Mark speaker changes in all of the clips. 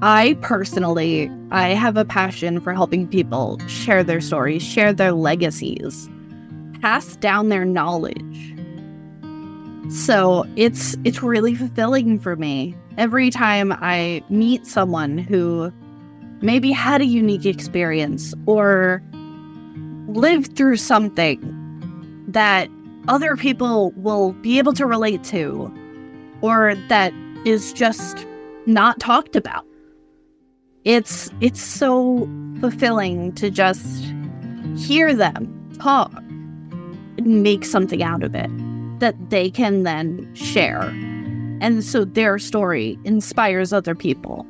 Speaker 1: I personally, I have a passion for helping people share their stories, share their legacies, pass down their knowledge. So it's really fulfilling for me. Every time I meet someone who maybe had a unique experience or lived through something that other people will be able to relate to, or that is just not talked about. It's so fulfilling to just hear them talk and make something out of it that they can then share. And so their story inspires other people.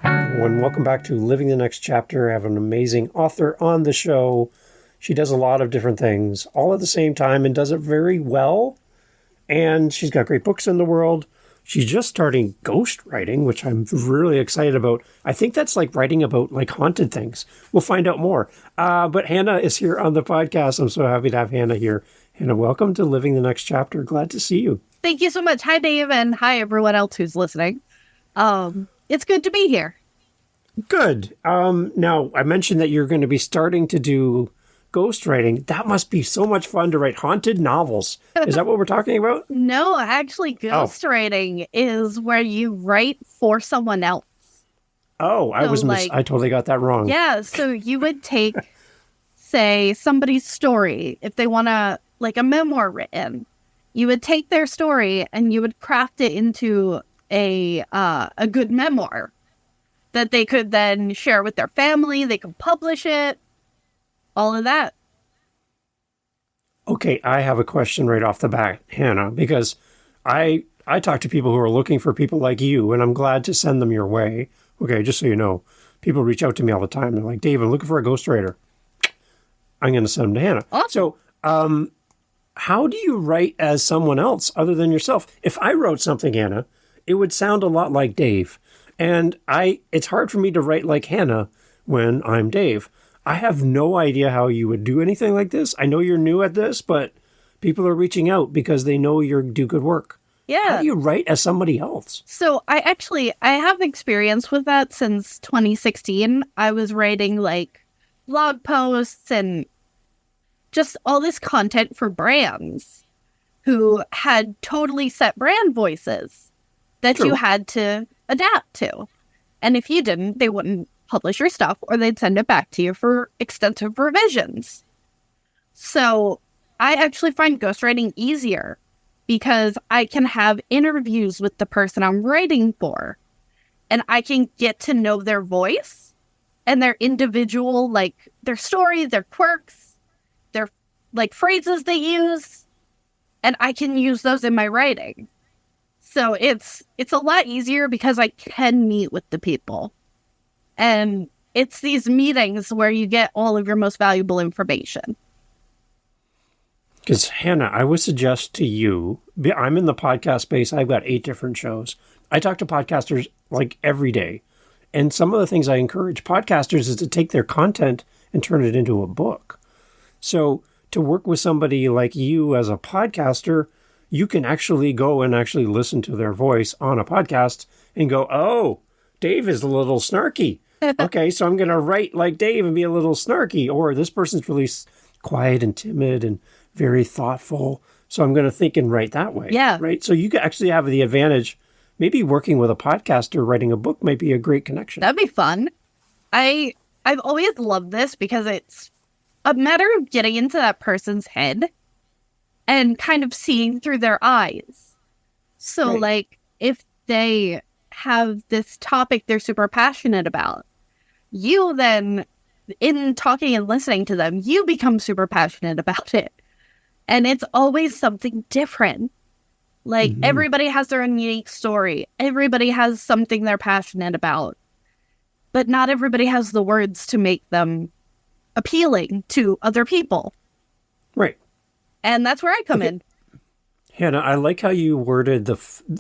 Speaker 2: Everyone, welcome back to Living the Next Chapter. I have an amazing author on the show. She does a lot of different things all at the same time and does it very well. And she's got great books in the world. She's just starting ghostwriting, which I'm really excited about. I think that's like writing about like haunted things. We'll find out more. But Hannah is here on the podcast. I'm so happy to have Hannah here. Hannah, welcome to Living the Next Chapter. Glad to see you.
Speaker 1: Thank you so much. Hi, Dave, and hi, everyone else who's listening. It's good to be here.
Speaker 2: Good. Now, I mentioned that you're going to be starting to do ghostwriting. That must be so much fun to write haunted novels. Is that what we're talking about?
Speaker 1: No, actually, ghostwriting is where you write for someone else.
Speaker 2: Oh, I totally got that wrong.
Speaker 1: Yeah, so you would take, say, somebody's story. If they want a memoir written, you would take their story and you would craft it into a good memoir that they could then share with their family. They could publish it. All of that.
Speaker 2: Okay, I have a question right off the bat, Hannah, because I talk to people who are looking for people like you, and I'm glad to send them your way. Okay, just so you know, people reach out to me all the time. They're like, Dave, I'm looking for a ghostwriter. I'm going to send them to Hannah.
Speaker 1: Awesome.
Speaker 2: So, how do you write as someone else other than yourself? If I wrote something, Hannah, it would sound a lot like Dave. And it's hard for me to write like Hannah when I'm Dave. I have no idea how you would do anything like this. I know you're new at this, but people are reaching out because they know you do good work.
Speaker 1: Yeah.
Speaker 2: How do you write as somebody else?
Speaker 1: So I have experience with that since 2016. I was writing like blog posts and just all this content for brands who had totally set brand voices that
Speaker 2: True.
Speaker 1: You had to adapt to. And if you didn't, they wouldn't publish your stuff or they'd send it back to you for extensive revisions. So I actually find ghostwriting easier because I can have interviews with the person I'm writing for and I can get to know their voice and their individual, like their story, their quirks, their like phrases they use, and I can use those in my writing. So it's a lot easier because I can meet with the people. And it's these meetings where you get all of your most valuable information.
Speaker 2: Because, Hannah, I would suggest to you, I'm in the podcast space. I've got 8 different shows. I talk to podcasters like every day. And some of the things I encourage podcasters is to take their content and turn it into a book. So to work with somebody like you as a podcaster, you can actually go and actually listen to their voice on a podcast and go, oh, Dave is a little snarky. Okay, so I'm going to write like Dave and be a little snarky. Or this person's really quiet and timid and very thoughtful. So I'm going to think and write that way.
Speaker 1: Yeah.
Speaker 2: Right? So you can actually have the advantage. Maybe working with a podcaster, writing a book might be a great connection.
Speaker 1: That'd be fun. I've always loved this because it's a matter of getting into that person's head and kind of seeing through their eyes. So,
Speaker 2: Right.
Speaker 1: like, if they have this topic they're super passionate about, you then, in talking and listening to them, you become super passionate about it. And it's always something different. Like, everybody has their own unique story. Everybody has something they're passionate about. But not everybody has the words to make them appealing to other people.
Speaker 2: Right.
Speaker 1: And that's where I come in.
Speaker 2: Hannah, I like how you worded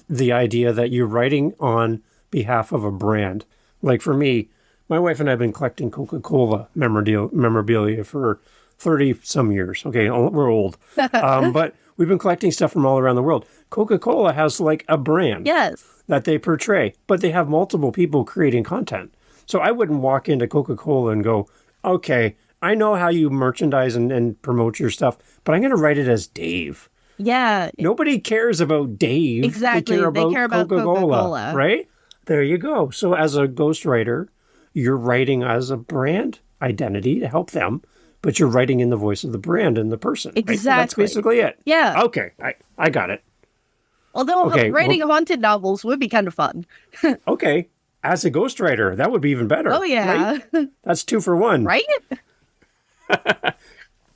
Speaker 2: the idea that you're writing on behalf of a brand. Like for me, my wife and I have been collecting Coca-Cola memorabilia for 30-some years. Okay, we're old. But we've been collecting stuff from all around the world. Coca-Cola has like a brand.
Speaker 1: Yes.
Speaker 2: that they portray, but they have multiple people creating content. So I wouldn't walk into Coca-Cola and go, okay, I know how you merchandise and promote your stuff, but I'm going to write it as Dave.
Speaker 1: Yeah.
Speaker 2: Nobody cares about Dave.
Speaker 1: Exactly. They care about Coca-Cola.
Speaker 2: Right? There you go. So as a ghostwriter, you're writing as a brand identity to help them, but you're writing in the voice of the brand and the person.
Speaker 1: Exactly.
Speaker 2: Right? So that's basically it.
Speaker 1: Yeah.
Speaker 2: Okay. I got it.
Speaker 1: Although writing haunted novels would be kind of fun.
Speaker 2: Okay. As a ghostwriter, that would be even better.
Speaker 1: Oh, yeah.
Speaker 2: Right? That's 2 for 1.
Speaker 1: Right?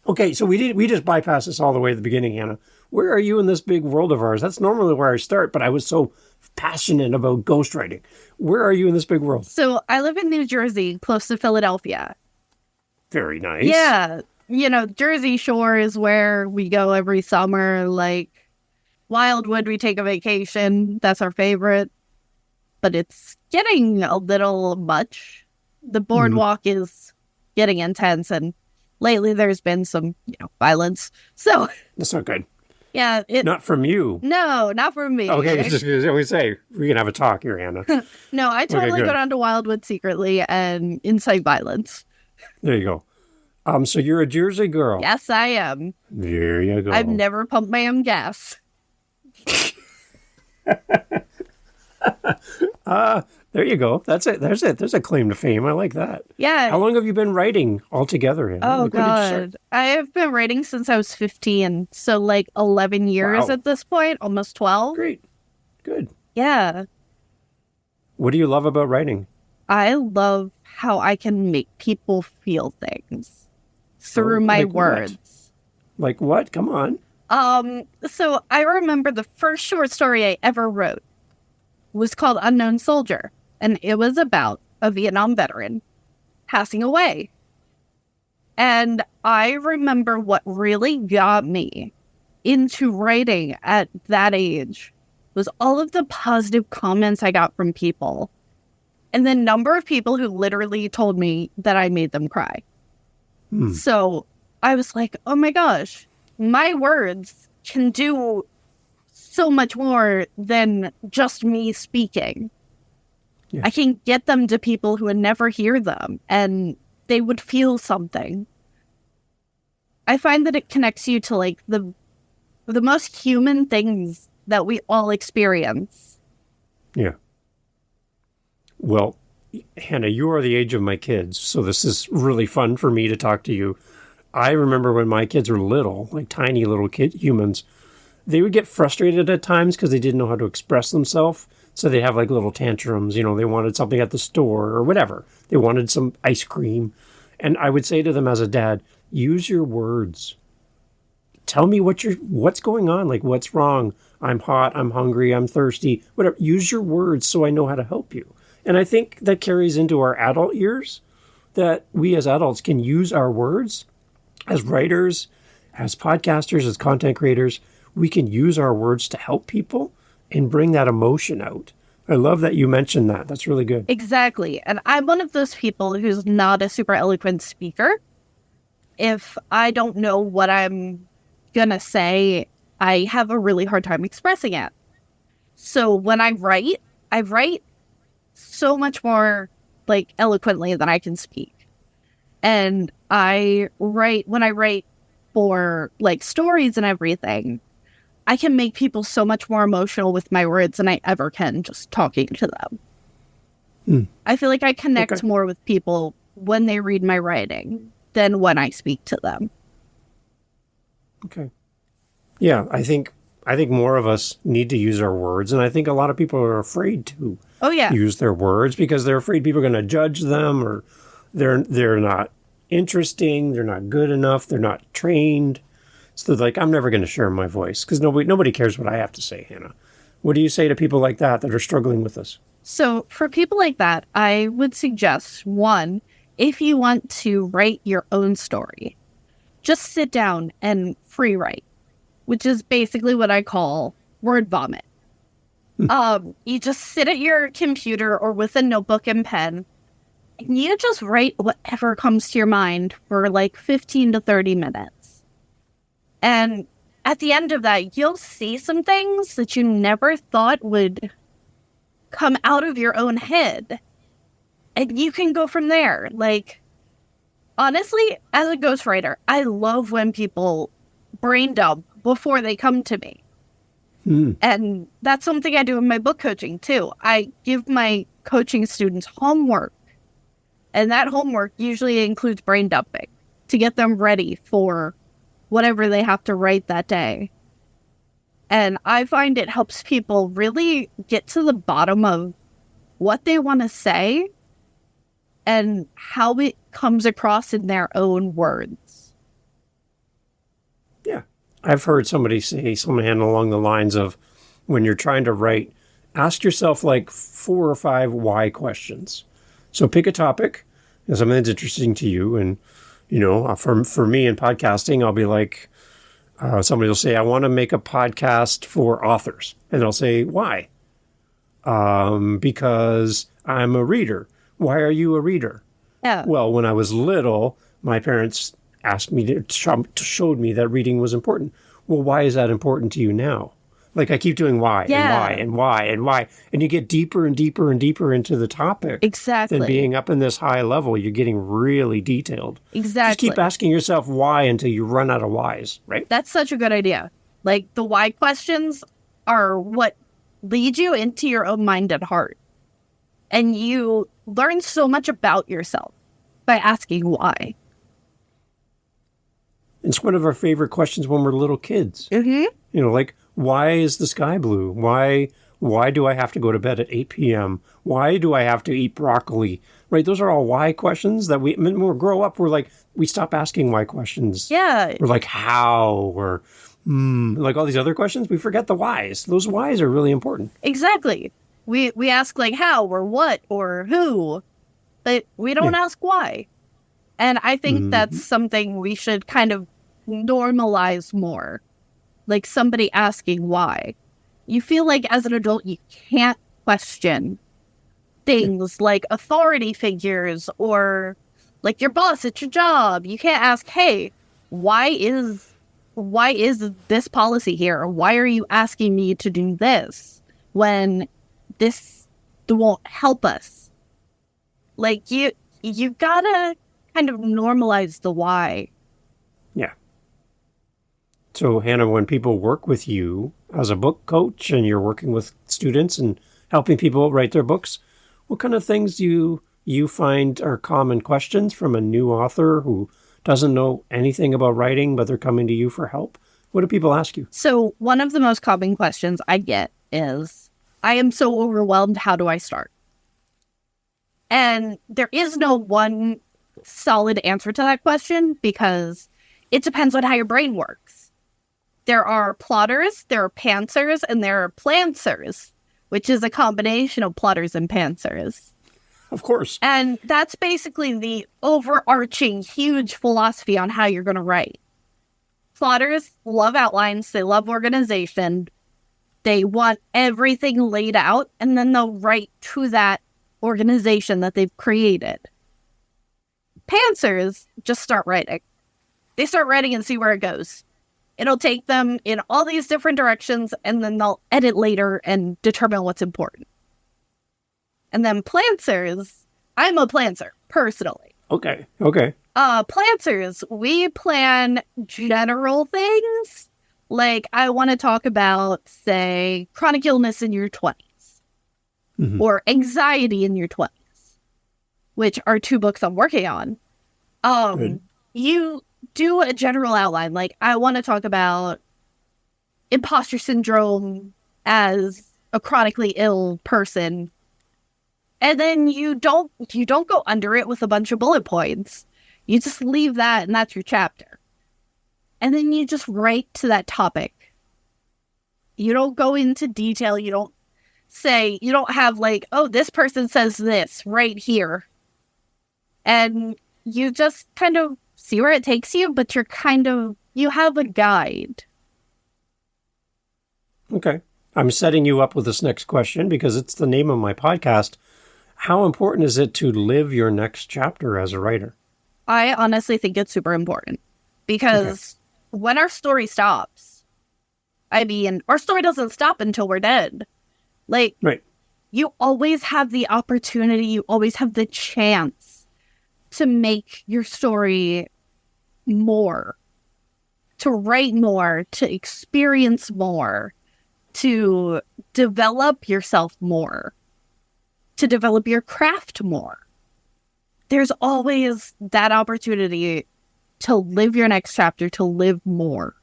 Speaker 2: Okay, so we just bypassed this all the way at the beginning, Hannah. Where are you in this big world of ours? That's normally where I start, but I was so passionate about ghostwriting. Where are you in this big world?
Speaker 1: So I live in New Jersey, close to Philadelphia.
Speaker 2: Very nice.
Speaker 1: Yeah. Jersey Shore is where we go every summer. Like Wildwood, we take a vacation. That's our favorite. But it's getting a little much. The boardwalk is getting intense, and lately there's been some, violence. So
Speaker 2: that's not good.
Speaker 1: Yeah.
Speaker 2: Not from you.
Speaker 1: No, not from me.
Speaker 2: Okay, just because we say we can have a talk here, Hannah.
Speaker 1: No, I totally go down to Wildwood secretly and incite violence.
Speaker 2: There you go. So you're a Jersey girl.
Speaker 1: Yes, I am.
Speaker 2: There you go.
Speaker 1: I've never pumped my own gas.
Speaker 2: There you go. That's it. There's it. There's a claim to fame. I like that.
Speaker 1: Yeah.
Speaker 2: How long have you been writing altogether? Hannah?
Speaker 1: Oh, God. I have been writing since I was 15. So 11 years at this point, almost 12.
Speaker 2: Great. Good.
Speaker 1: Yeah.
Speaker 2: What do you love about writing?
Speaker 1: I love how I can make people feel things through my words.
Speaker 2: What? Like what? Come on.
Speaker 1: So I remember the first short story I ever wrote was called Unknown Soldier, and it was about a Vietnam veteran passing away. And I remember what really got me into writing at that age was all of the positive comments I got from people, and the number of people who literally told me that I made them cry. So I was like, oh my gosh, my words can do so much more than just me speaking. Yeah. I can get them to people who would never hear them, and they would feel something. I find that it connects you to the most human things that we all experience.
Speaker 2: Yeah. Well, Hannah, you are the age of my kids, so this is really fun for me to talk to you. I remember when my kids were little, like tiny little humans, they would get frustrated at times because they didn't know how to express themselves. So they have little tantrums, they wanted something at the store or whatever. They wanted some ice cream. And I would say to them as a dad, use your words. Tell me what's going on, what's wrong. I'm hot, I'm hungry, I'm thirsty, whatever. Use your words so I know how to help you. And I think that carries into our adult years, that we as adults can use our words as writers, as podcasters, as content creators. We can use our words to help people and bring that emotion out. I love that you mentioned that. That's really good.
Speaker 1: Exactly. And I'm one of those people who's not a super eloquent speaker. If I don't know what I'm going to say, I have a really hard time expressing it. So when I write so much more eloquently than I can speak. And when I write for stories and everything, I can make people so much more emotional with my words than I ever can just talking to them. I feel like I connect more with people when they read my writing than when I speak to them.
Speaker 2: Okay. Yeah, I think more of us need to use our words, and I think a lot of people are afraid to use their words because they're afraid people are going to judge them, or they're not interesting, they're not good enough, they're not trained. So they're I'm never going to share my voice because nobody cares what I have to say, Hannah. What do you say to people like that are struggling with this?
Speaker 1: So for people like that, I would suggest, one, if you want to write your own story, just sit down and free write, which is basically what I call word vomit. You just sit at your computer or with a notebook and pen, and you just write whatever comes to your mind for 15 to 30 minutes. And at the end of that, you'll see some things that you never thought would come out of your own head. And you can go from there. Like, honestly, as a ghostwriter, I love when people brain dump before they come to me. And that's something I do in my book coaching, too. I give my coaching students homework. And that homework usually includes brain dumping to get them ready for whatever they have to write that day. And I find it helps people really get to the bottom of what they want to say and how it comes across in their own words.
Speaker 2: Yeah. I've heard somebody say something along the lines of, when you're trying to write, ask yourself like 4 or 5 why questions. So pick a topic, something that's interesting to you. And, you know, for me in podcasting, I'll be like, somebody will say, I want to make a podcast for authors. And I'll say, why? Because I'm a reader. Why are you a reader?
Speaker 1: Yeah.
Speaker 2: Well, when I was little, my parents showed me that reading was important. Well, why is that important to you now? Like, I keep doing why and why. And you get deeper and deeper and deeper into the topic.
Speaker 1: Exactly.
Speaker 2: Than being up in this high level, you're getting really detailed.
Speaker 1: Exactly.
Speaker 2: Just keep asking yourself why until you run out of whys, right?
Speaker 1: That's such a good idea. Like, the why questions are what lead you into your own mind and heart. And you learn so much about yourself by asking why.
Speaker 2: It's one of our favorite questions when we're little kids.
Speaker 1: Mm-hmm.
Speaker 2: You know, like, why is the sky blue? Why do I have to go to bed at 8 p.m.? Why do I have to eat broccoli? Right? Those are all why questions that when we grow up, we stop asking why questions.
Speaker 1: Yeah.
Speaker 2: We're like, how? Or like all these other questions, we forget the whys. Those whys are really important.
Speaker 1: Exactly. We ask like how or what or who, but we don't ask why. And I think that's something we should kind of normalize more. Like somebody asking why. You feel like as an adult, you can't question things like authority figures or like your boss at your job. You can't ask, hey, why is this policy here? Or why are you asking me to do this when this won't help us? Like you gotta kind of normalize the why.
Speaker 2: Yeah. So, Hannah, when people work with you as a book coach and you're working with students and helping people write their books, what kind of things do you find are common questions from a new author who doesn't know anything about writing, but they're coming to you for help? What do people ask you?
Speaker 1: So one of the most common questions I get is, I am so overwhelmed, how do I start? And there is no one solid answer to that question because it depends on how your brain works. There are plotters, there are pantsers, and there are plantsers, which is a combination of plotters and pantsers.
Speaker 2: Of course.
Speaker 1: And that's basically the overarching huge philosophy on how you're going to write. Plotters love outlines, they love organization, they want everything laid out, and then they'll write to that organization that they've created. Pantsers just start writing. They start writing and see where it goes. It'll take them in all these different directions, and then they'll edit later and determine what's important. And then plantsers, I'm a plantser, personally.
Speaker 2: Okay.
Speaker 1: Plantsers, we plan general things. Like, I want to talk about, say, chronic illness in your 20s. Or anxiety in your 20s. Which are 2 books I'm working on. You do a general outline. Like, I want to talk about imposter syndrome as a chronically ill person. And then you don't go under it with a bunch of bullet points. You just leave that and that's your chapter. And then you just write to that topic. You don't go into detail. You don't have like, oh, this person says this right here. And you just kind of see where it takes you, but you have a guide.
Speaker 2: Okay. I'm setting you up with this next question because it's the name of my podcast. How important is it to live your next chapter as a writer?
Speaker 1: I honestly think it's super important because when our story stops, I mean, our story doesn't stop until we're dead. Like,
Speaker 2: right.
Speaker 1: you always have the opportunity, you always have the chance to make your story more, to write more, to experience more, to develop yourself more, to develop your craft more. There's always that opportunity to live your next chapter, to live more.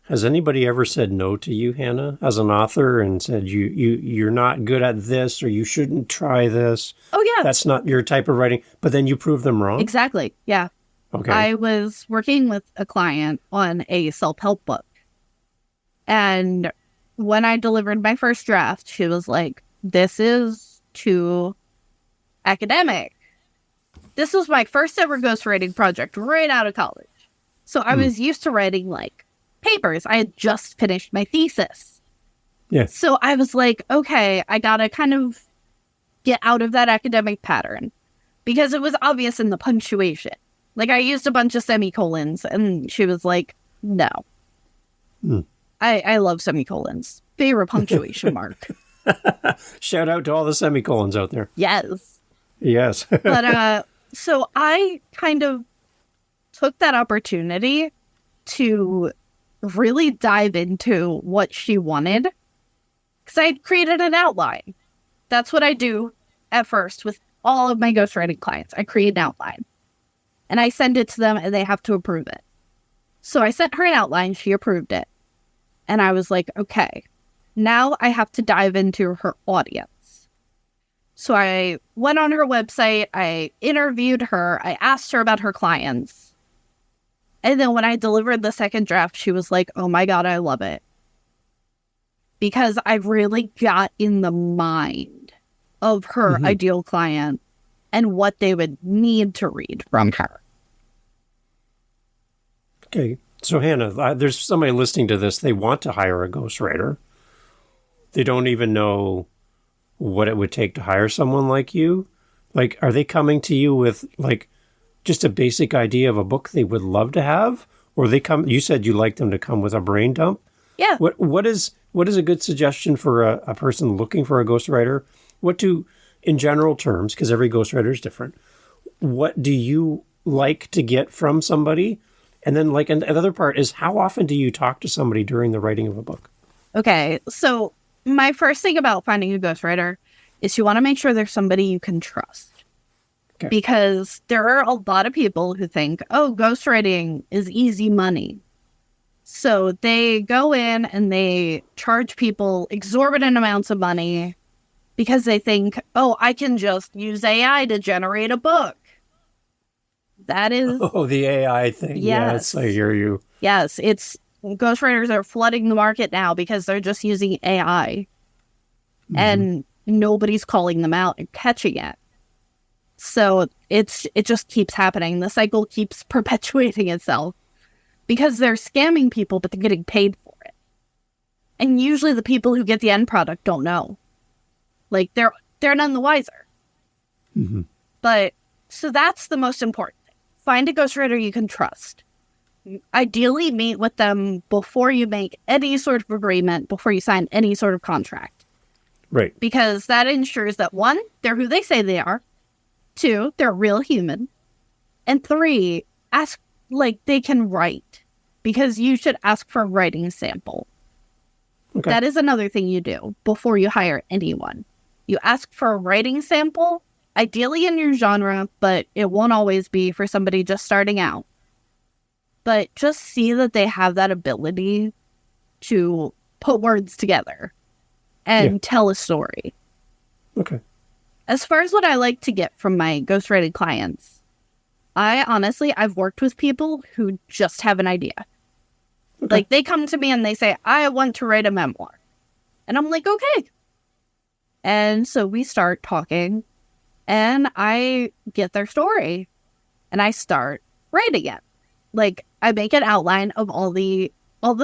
Speaker 2: Has anybody ever said no to you, Hannah, as an author, and said you're not good at this, or you shouldn't try this?
Speaker 1: Oh, yeah.
Speaker 2: That's not your type of writing, but then you prove them wrong?
Speaker 1: Exactly, yeah.
Speaker 2: Okay.
Speaker 1: I was working with a client on a self-help book. And when I delivered my first draft, she was like, this is too academic. This was my first ever ghostwriting project right out of college. So I was used to writing like papers. I had just finished my thesis.
Speaker 2: Yeah.
Speaker 1: So I was like, okay, I gotta kind of get out of that academic pattern, because it was obvious in the punctuation. Like, I used a bunch of semicolons, and she was like, no. I love semicolons. Favorite punctuation mark.
Speaker 2: Shout out to all the semicolons out there.
Speaker 1: Yes.
Speaker 2: Yes.
Speaker 1: But so I kind of took that opportunity to really dive into what she wanted, because I had created an outline. That's what I do at first with all of my ghostwriting clients. I create an outline and I send it to them, and they have to approve it. So I sent her an outline. She approved it. And I was like, okay, now I have to dive into her audience. So I went on her website, I interviewed her, I asked her about her clients. And then when I delivered the second draft, she was like, oh my God, I love it. Because I really got in the mind of her ideal client and what they would need to read from her.
Speaker 2: Okay. So, Hannah, there's somebody listening to this. They want to hire a ghostwriter. They don't even know what it would take to hire someone like you. Like, are they coming to you with, like, just a basic idea of a book they would love to have? Or you said you like them to come with a brain dump.
Speaker 1: Yeah.
Speaker 2: What is a good suggestion for a person looking for a ghostwriter? In general terms, because every ghostwriter is different, what do you like to get from somebody? And then, like, another part is, how often do you talk to somebody during the writing of a book?
Speaker 1: Okay, so my first thing about finding a ghostwriter is you want to make sure there's somebody you can trust. Okay. Because there are a lot of people who think, oh, ghostwriting is easy money. So they go in and they charge people exorbitant amounts of money because they think, oh, I can just use AI to generate a book. That is...
Speaker 2: Oh, the AI thing. Yes, I hear you.
Speaker 1: Yes, ghostwriters are flooding the market now because they're just using AI. And nobody's calling them out and catching it. So it just keeps happening. The cycle keeps perpetuating itself because they're scamming people, but they're getting paid for it. And usually the people who get the end product don't know. Like, they're none the wiser. But so that's the most important. Find a ghostwriter you can trust. Ideally, meet with them before you make any sort of agreement, before you sign any sort of contract.
Speaker 2: Right.
Speaker 1: Because that ensures that, 1, they're who they say they are. 2, they're a real human. And 3, ask, like, they can write. Because you should ask for a writing sample. Okay. That is another thing you do before you hire anyone. You ask for a writing sample, ideally in your genre, but it won't always be for somebody just starting out. But just see that they have that ability to put words together and tell a story. Okay. As far as what I like to get from my ghostwriting clients, I've worked with people who just have an idea. Okay. Like, they come to me and they say, I want to write a memoir. And I'm like, okay. And so we start talking. And I get their story and I start writing it. Like, I make an outline of all the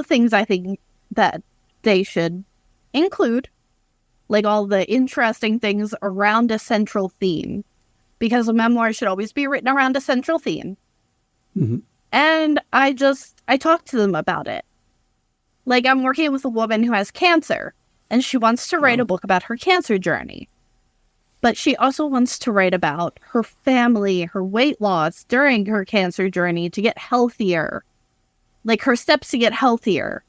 Speaker 1: things I think that they should include, like all the interesting things around a central theme, because a memoir should always be written around a central theme. And I talk to them about it. Like, I'm working with a woman who has cancer. And she wants to write a book about her cancer journey. But she also wants to write about her family, her weight loss during her cancer journey to get healthier. Like her steps to get healthier.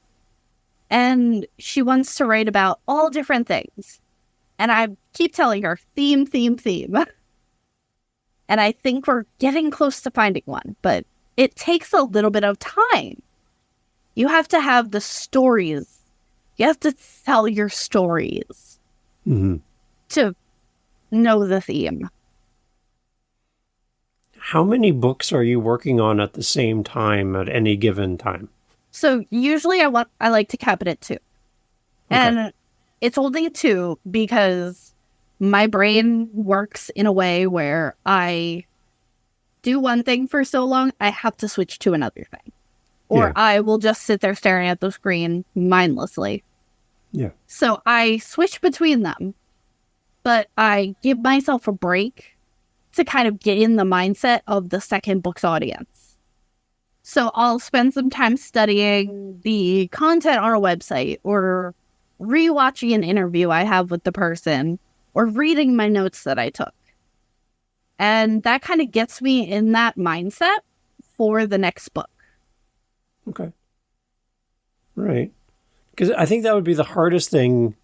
Speaker 1: And she wants to write about all different things. And I keep telling her, theme. And I think we're getting close to finding one. But it takes a little bit of time. You have to have the stories. You have to tell your stories to know the theme.
Speaker 2: How many books are you working on at the same time at any given time?
Speaker 1: So usually I like to cap it at 2. Okay. And it's only 2 because my brain works in a way where I do one thing for so long, I have to switch to another thing. Or I will just sit there staring at the screen mindlessly.
Speaker 2: Yeah.
Speaker 1: So I switch between them, but I give myself a break to kind of get in the mindset of the second book's audience. So I'll spend some time studying the content on a website or rewatching an interview I have with the person or reading my notes that I took. And that kind of gets me in that mindset for the next book.
Speaker 2: Okay. Right. Because I think that would be the hardest thing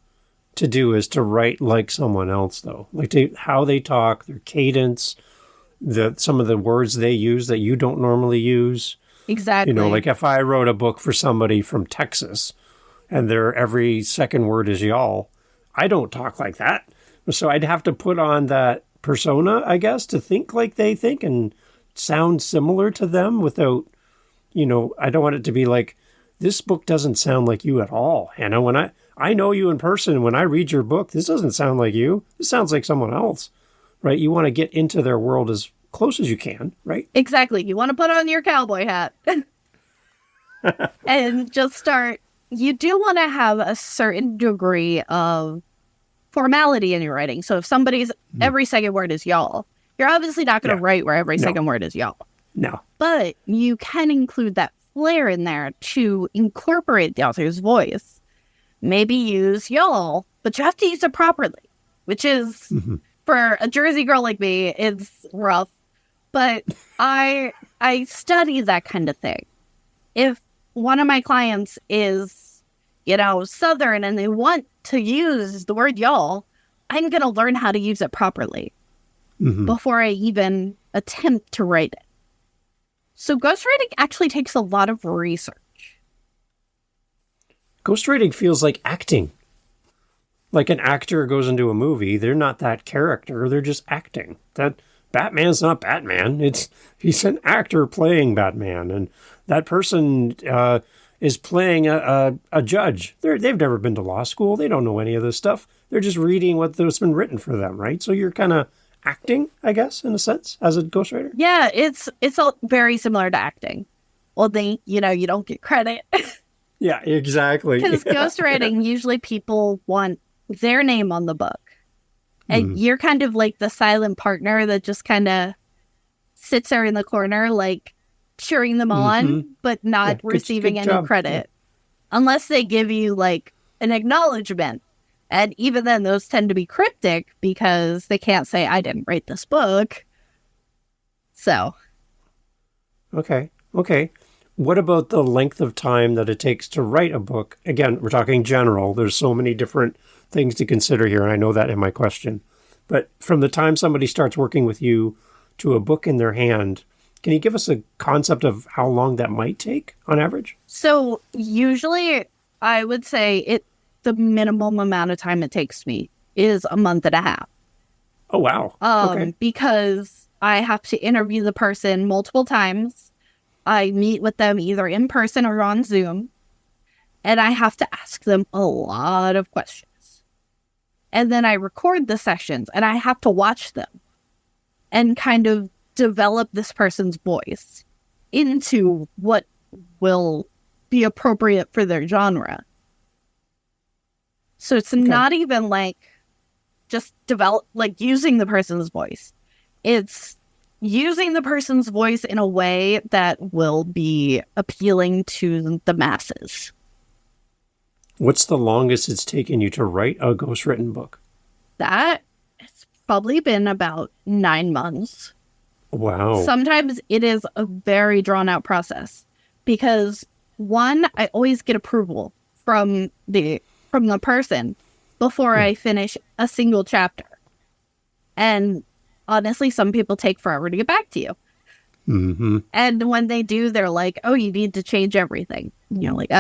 Speaker 2: to do is to write like someone else, though. Like how they talk, their cadence, some of the words they use that you don't normally use.
Speaker 1: Exactly.
Speaker 2: Like if I wrote a book for somebody from Texas and their every second word is y'all, I don't talk like that. So I'd have to put on that persona, I guess, to think like they think and sound similar to them without, I don't want it to be like, this book doesn't sound like you at all, Hannah. When I know you in person, when I read your book, this doesn't sound like you. This sounds like someone else, right? You want to get into their world as close as you can, right?
Speaker 1: Exactly. You want to put on your cowboy hat and just start. You do want to have a certain degree of formality in your writing. So if somebody's every second word is y'all, you're obviously not going to write where every second word is y'all.
Speaker 2: No.
Speaker 1: But you can include that flair in there to incorporate the author's voice. Maybe use y'all, but you have to use it properly, which is, for a Jersey girl like me, it's rough. But I study that kind of thing. If one of my clients is, Southern and they want to use the word y'all, I'm going to learn how to use it properly before I even attempt to write it. So ghostwriting actually takes a lot of research.
Speaker 2: Ghostwriting feels like acting. Like an actor goes into a movie, they're not that character, they're just acting. That Batman's not Batman. He's an actor playing Batman, and that person is playing a judge. They've never been to law school. They don't know any of this stuff. They're just reading what's been written for them, right? So you're kind of acting, I guess, in a sense, as a ghostwriter.
Speaker 1: Yeah, it's all very similar to acting. Well, you don't get credit.
Speaker 2: Yeah, exactly.
Speaker 1: Because ghostwriting, usually people want their name on the book. And you're kind of like the silent partner that just kind of sits there in the corner, like cheering them on, but not receiving any credit. Yeah. Unless they give you like an acknowledgement. And even then, those tend to be cryptic because they can't say, I didn't write this book. So.
Speaker 2: Okay. What about the length of time that it takes to write a book? Again, we're talking general. There's so many different things to consider here, and I know that in my question. But from the time somebody starts working with you to a book in their hand, can you give us a concept of how long that might take on average? So
Speaker 1: usually I would say the minimum amount of time it takes me is a month and a half.
Speaker 2: Oh, wow.
Speaker 1: Okay. Because I have to interview the person multiple times. I meet with them either in person or on Zoom. And I have to ask them a lot of questions. And then I record the sessions and I have to watch them and kind of develop this person's voice into what will be appropriate for their genre. So it's not even like just using the person's voice. It's using the person's voice in a way that will be appealing to the masses.
Speaker 2: What's the longest it's taken you to write a ghostwritten book?
Speaker 1: That it's probably been about 9 months.
Speaker 2: Wow.
Speaker 1: Sometimes it is a very drawn out process because one, I always get approval from the person before I finish a single chapter. And honestly, some people take forever to get back to you.
Speaker 2: Mm-hmm.
Speaker 1: And when they do, they're like, oh, you need to change everything. And you're like,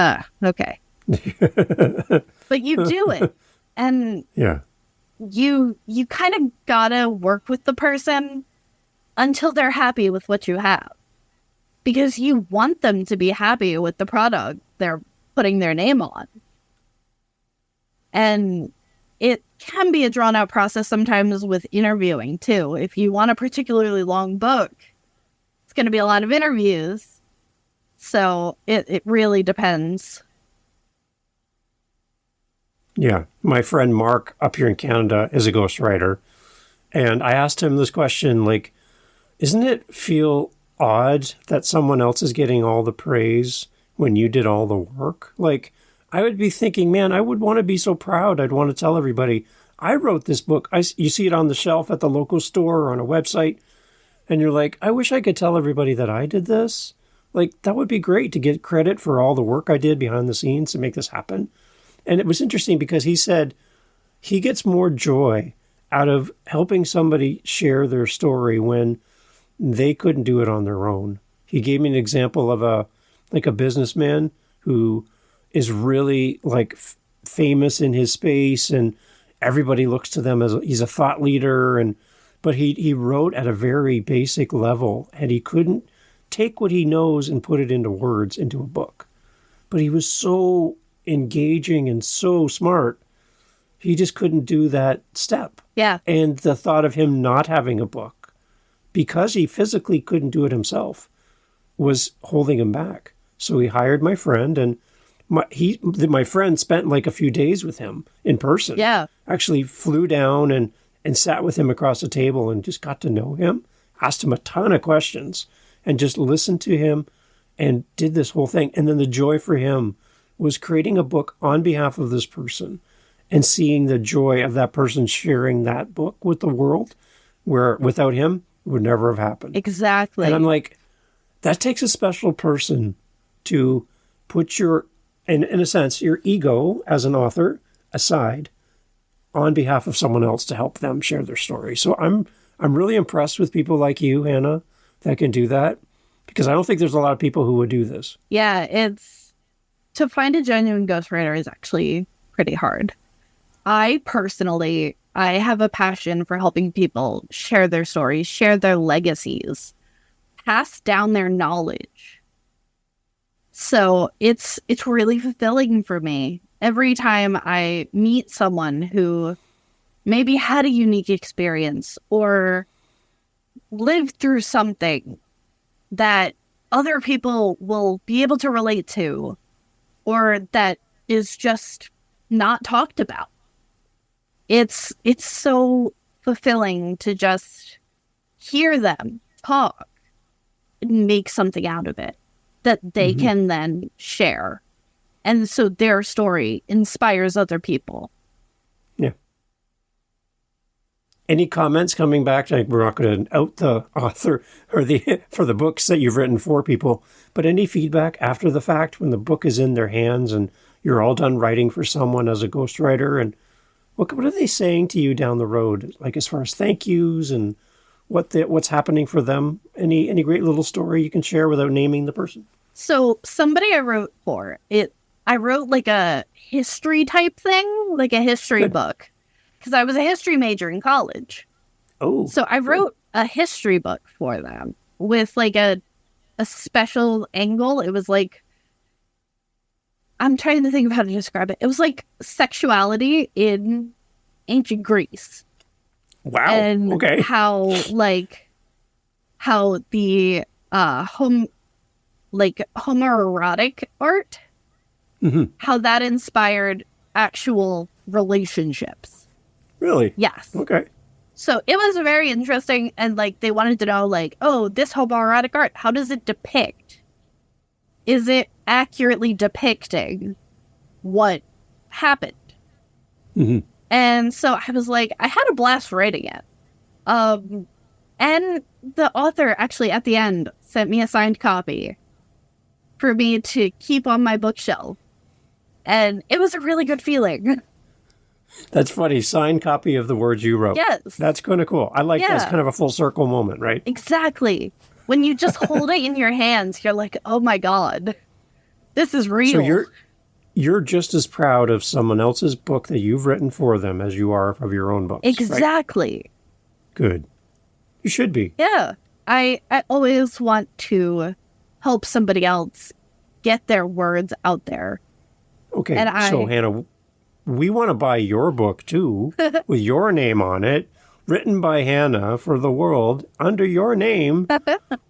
Speaker 1: okay. But you do it. And
Speaker 2: Yeah.
Speaker 1: you kind of gotta work with the person until they're happy with what you have. Because you want them to be happy with the product they're putting their name on. And it can be a drawn out process sometimes with interviewing too. If you want a particularly long book, it's going to be a lot of interviews. So it really depends.
Speaker 2: Yeah. My friend Mark up here in Canada is a ghostwriter. And I asked him this question, like, isn't it feel odd that someone else is getting all the praise when you did all the work? Like, I would be thinking, man, I would want to be so proud. I'd want to tell everybody, I wrote this book. You see it on the shelf at the local store or on a website. And you're like, I wish I could tell everybody that I did this. Like, that would be great to get credit for all the work I did behind the scenes to make this happen. And it was interesting because he said he gets more joy out of helping somebody share their story when they couldn't do it on their own. He gave me an example of a businessman who is really famous in his space and everybody looks to them as he's a thought leader. But he wrote at a very basic level and he couldn't take what he knows and put it into words, into a book. But he was so engaging and so smart, he just couldn't do that step.
Speaker 1: Yeah.
Speaker 2: And the thought of him not having a book, because he physically couldn't do it himself, was holding him back. So he hired my friend, and my friend spent like a few days with him in person.
Speaker 1: Yeah.
Speaker 2: Actually flew down and sat with him across the table and just got to know him, asked him a ton of questions, and just listened to him and did this whole thing. And then the joy for him was creating a book on behalf of this person and seeing the joy of that person sharing that book with the world, where without him it would never have happened.
Speaker 1: Exactly.
Speaker 2: And I'm like, that takes a special person to put your, in a sense, your ego as an author aside on behalf of someone else to help them share their story. So I'm really impressed with people like you, Hannah, that can do that, because I don't think there's a lot of people who would do this.
Speaker 1: Yeah, to find a genuine ghostwriter is actually pretty hard. I have a passion for helping people share their stories, share their legacies, pass down their knowledge. So it's really fulfilling for me. Every time I meet someone who maybe had a unique experience or lived through something that other people will be able to relate to, or that is just not talked about. It's so fulfilling to just hear them talk and make something out of it that they can then share. And so their story inspires other people.
Speaker 2: Yeah. Any comments coming back? We're not going to out the author or for the books that you've written for people, but any feedback after the fact when the book is in their hands and you're all done writing for someone as a ghostwriter, and what are they saying to you down the road, like as far as thank yous and what's happening for them? Any great little story you can share without naming the person?
Speaker 1: So somebody I wrote for I wrote like a history type thing, like a history book, because I was a history major in college.
Speaker 2: Oh,
Speaker 1: so I wrote a history book for them with like a special angle. It was like, I'm trying to think of how to describe it. It was like sexuality in ancient Greece.
Speaker 2: Wow.
Speaker 1: And
Speaker 2: okay.
Speaker 1: how the homoerotic art, how that inspired actual relationships.
Speaker 2: Really?
Speaker 1: Yes.
Speaker 2: Okay.
Speaker 1: So it was very interesting, and like they wanted to know, like, oh, this homoerotic art, how does it depict? Is it accurately depicting what happened.
Speaker 2: Mm-hmm.
Speaker 1: And so I was like, I had a blast writing it. And the author actually at the end sent me a signed copy for me to keep on my bookshelf. And it was a really good feeling.
Speaker 2: That's funny. Signed copy of the words you wrote.
Speaker 1: Yes.
Speaker 2: That's kind of cool. I like that's kind of a full circle moment, right?
Speaker 1: Exactly. When you just hold it in your hands, you're like, oh my God, this is real.
Speaker 2: So you're just as proud of someone else's book that you've written for them as you are of your own books.
Speaker 1: Exactly.
Speaker 2: Right? Good. You should be.
Speaker 1: Yeah. I always want to help somebody else get their words out there.
Speaker 2: Okay. So Hannah, we want to buy your book too, with your name on it, written by Hannah for the world under your name.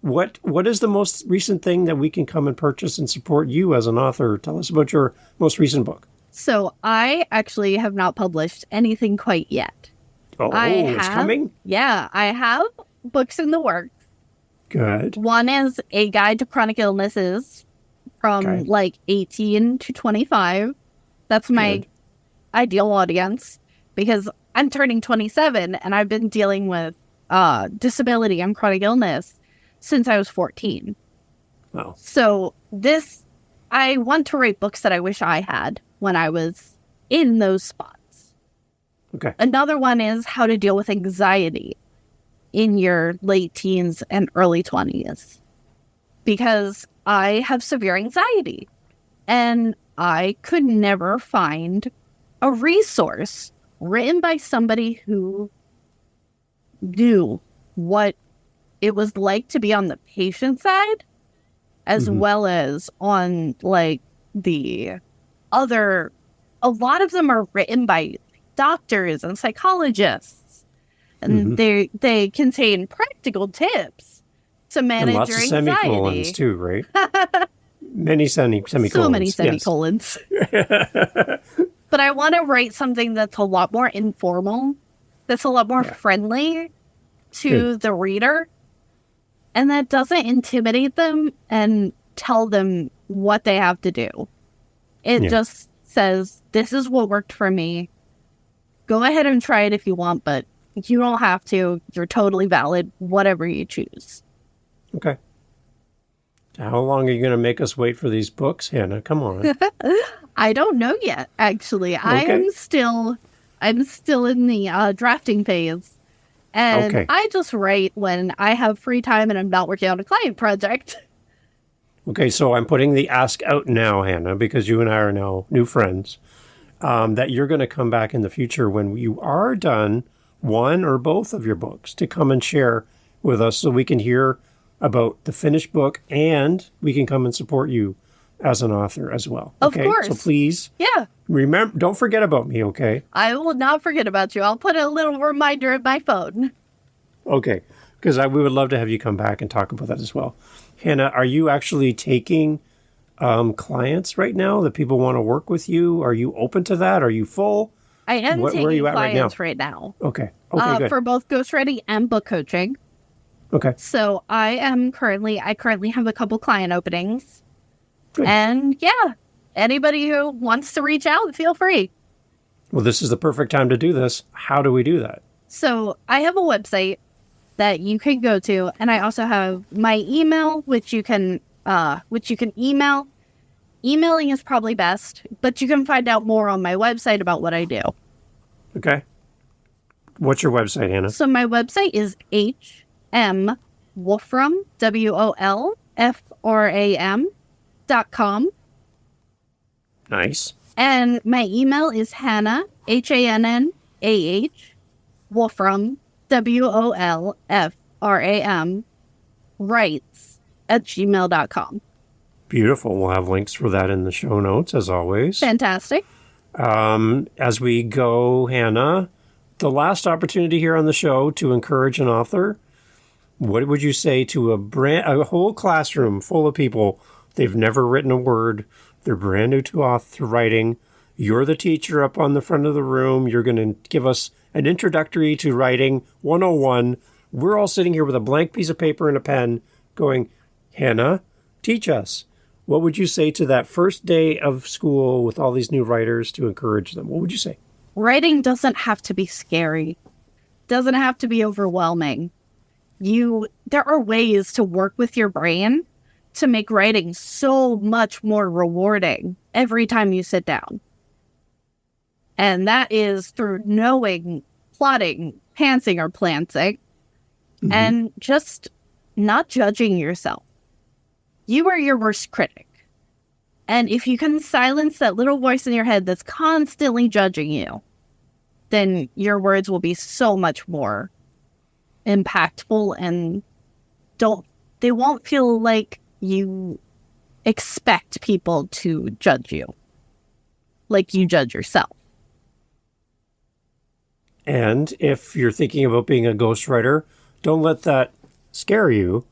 Speaker 2: What is the most recent thing that we can come and purchase and support you as an author? Tell us about your most recent book.
Speaker 1: So I actually have not published anything quite yet.
Speaker 2: Oh, it's coming?
Speaker 1: Yeah, I have books in the works.
Speaker 2: Good.
Speaker 1: One is a guide to chronic illnesses from like 18 to 25. That's my ideal audience because I'm turning 27 and I've been dealing with disability and chronic illness since I was 14.
Speaker 2: Wow.
Speaker 1: So I want to write books that I wish I had when I was in those spots.
Speaker 2: Okay.
Speaker 1: Another one is how to deal with anxiety in your late teens and early 20s. Because I have severe anxiety and I could never find a resource written by somebody who knew what it was like to be on the patient side as well as on like the other. A lot of them are written by doctors and psychologists, and they contain practical tips to manage
Speaker 2: and lots
Speaker 1: your
Speaker 2: of
Speaker 1: anxiety.
Speaker 2: Semicolons too, right? Many semicolons.
Speaker 1: So many semicolons.
Speaker 2: Yes.
Speaker 1: But I want to write something that's a lot more informal, that's a lot more friendly to the reader, and that doesn't intimidate them and tell them what they have to do. It just says, this is what worked for me. Go ahead and try it if you want, but you don't have to. You're totally valid, whatever you choose.
Speaker 2: Okay. How long are you going to make us wait for these books, Hannah? Come on.
Speaker 1: I don't know yet, actually.
Speaker 2: Okay.
Speaker 1: I'm still in the drafting phase. And I just write when I have free time and I'm not working on a client project.
Speaker 2: Okay, so I'm putting the ask out now, Hannah, because you and I are now new friends, that you're going to come back in the future when you are done one or both of your books to come and share with us so we can hear about the finished book and we can come and support you as an author as well.
Speaker 1: Of course.
Speaker 2: So please, remember, don't forget about me, okay?
Speaker 1: I will not forget about you. I'll put a little reminder in my phone.
Speaker 2: Okay, because we would love to have you come back and talk about that as well. Hannah, are you actually taking clients right now that people want to work with you? Are you open to that? Are you full?
Speaker 1: I am taking
Speaker 2: where are you at
Speaker 1: clients right now.
Speaker 2: Okay. Okay, good.
Speaker 1: For both ghostwriting and book coaching.
Speaker 2: Okay.
Speaker 1: So I currently have a couple client openings.
Speaker 2: Good.
Speaker 1: And anybody who wants to reach out, feel free.
Speaker 2: Well, this is the perfect time to do this. How do we do that?
Speaker 1: So I have a website that you can go to, and I also have my email, which you can email. Emailing is probably best, but you can find out more on my website about what I do.
Speaker 2: Okay. What's your website, Hannah?
Speaker 1: So my website is Wolfram, WOLFRAM.com.
Speaker 2: Nice.
Speaker 1: And my email is Hannah, HANNAH, Wolfram, WOLFRAM, writes@gmail.com.
Speaker 2: Beautiful. We'll have links for that in the show notes, as always.
Speaker 1: Fantastic.
Speaker 2: As we go, Hannah, the last opportunity here on the show to encourage an author. What would you say to a whole classroom full of people? They've never written a word. They're brand new to author writing. You're the teacher up on the front of the room. You're going to give us an introductory to writing 101. We're all sitting here with a blank piece of paper and a pen going, Hannah, teach us. what would you say to that first day of school with all these new writers to encourage them? What would you say?
Speaker 1: Writing doesn't have to be scary. Doesn't have to be overwhelming. There are ways to work with your brain to make writing so much more rewarding every time you sit down. And that is through knowing, plotting, pantsing or planting, and just not judging yourself. You are your worst critic. And if you can silence that little voice in your head that's constantly judging you, then your words will be so much more impactful and they won't feel like you expect people to judge you like you judge yourself.
Speaker 2: And if you're thinking about being a ghostwriter, don't let that scare you,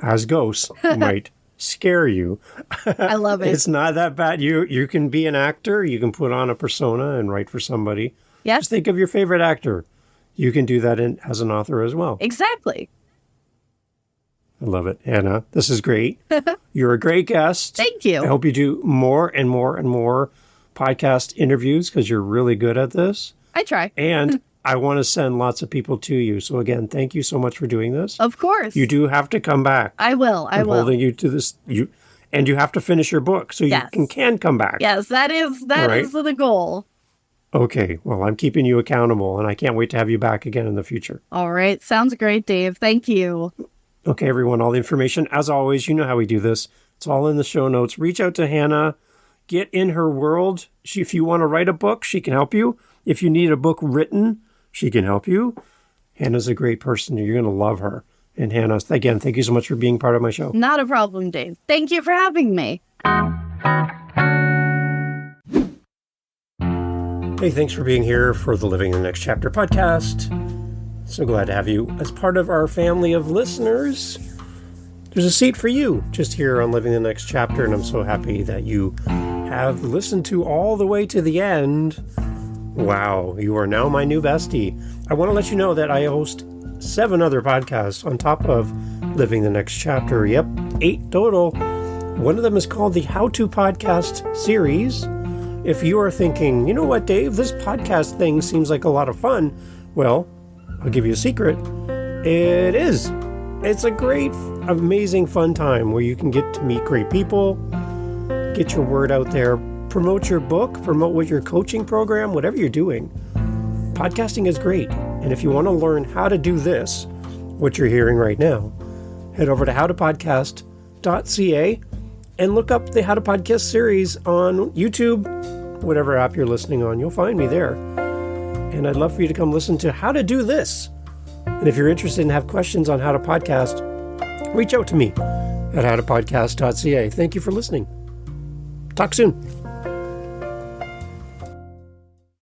Speaker 2: as ghosts might scare you.
Speaker 1: I love it.
Speaker 2: It's not that bad. You can be an actor. You can put on a persona and write for somebody.
Speaker 1: Yes.
Speaker 2: Just think of your favorite actor. You can do that as an author as well.
Speaker 1: Exactly.
Speaker 2: I love it. Hannah, this is great. You're a great guest.
Speaker 1: Thank you.
Speaker 2: I hope you do more and more and more podcast interviews because you're really good at this.
Speaker 1: I try.
Speaker 2: And I want to send lots of people to you. So again, thank you so much for doing this.
Speaker 1: Of course.
Speaker 2: You do have to come back.
Speaker 1: I will.
Speaker 2: I'm holding you to this. And you have to finish your book so you can come back.
Speaker 1: Yes, that is the goal.
Speaker 2: Okay. Well, I'm keeping you accountable, and I can't wait to have you back again in the future.
Speaker 1: All right. Sounds great, Dave. Thank you.
Speaker 2: Okay, everyone. All the information, as always, you know how we do this. It's all in the show notes. Reach out to Hannah. Get in her world. If you want to write a book, she can help you. If you need a book written, she can help you. Hannah's a great person. You're going to love her. And Hannah, again, thank you so much for being part of my show.
Speaker 1: Not a problem, Dave. Thank you for having me.
Speaker 2: Hey, thanks for being here for the Living the Next Chapter podcast. So glad to have you as part of our family of listeners. There's a seat for you just here on Living the Next Chapter, and I'm so happy that you have listened to all the way to the end. Wow, you are now my new bestie. I want to let you know that I host 7 other podcasts on top of Living the Next Chapter. Yep, 8 total. One of them is called the How To Podcast series. If you are thinking, you know what, Dave, this podcast thing seems like a lot of fun. Well, I'll give you a secret. It is. It's a great, amazing, fun time where you can get to meet great people, get your word out there, promote your book, promote what your coaching program, whatever you're doing. Podcasting is great. And if you want to learn how to do this, what you're hearing right now, head over to howtopodcast.ca and look up the How to Podcast series on YouTube, whatever app you're listening on. You'll find me there. And I'd love for you to come listen to how to do this. And if you're interested and have questions on how to podcast, reach out to me at howtopodcast.ca. Thank you for listening. Talk soon.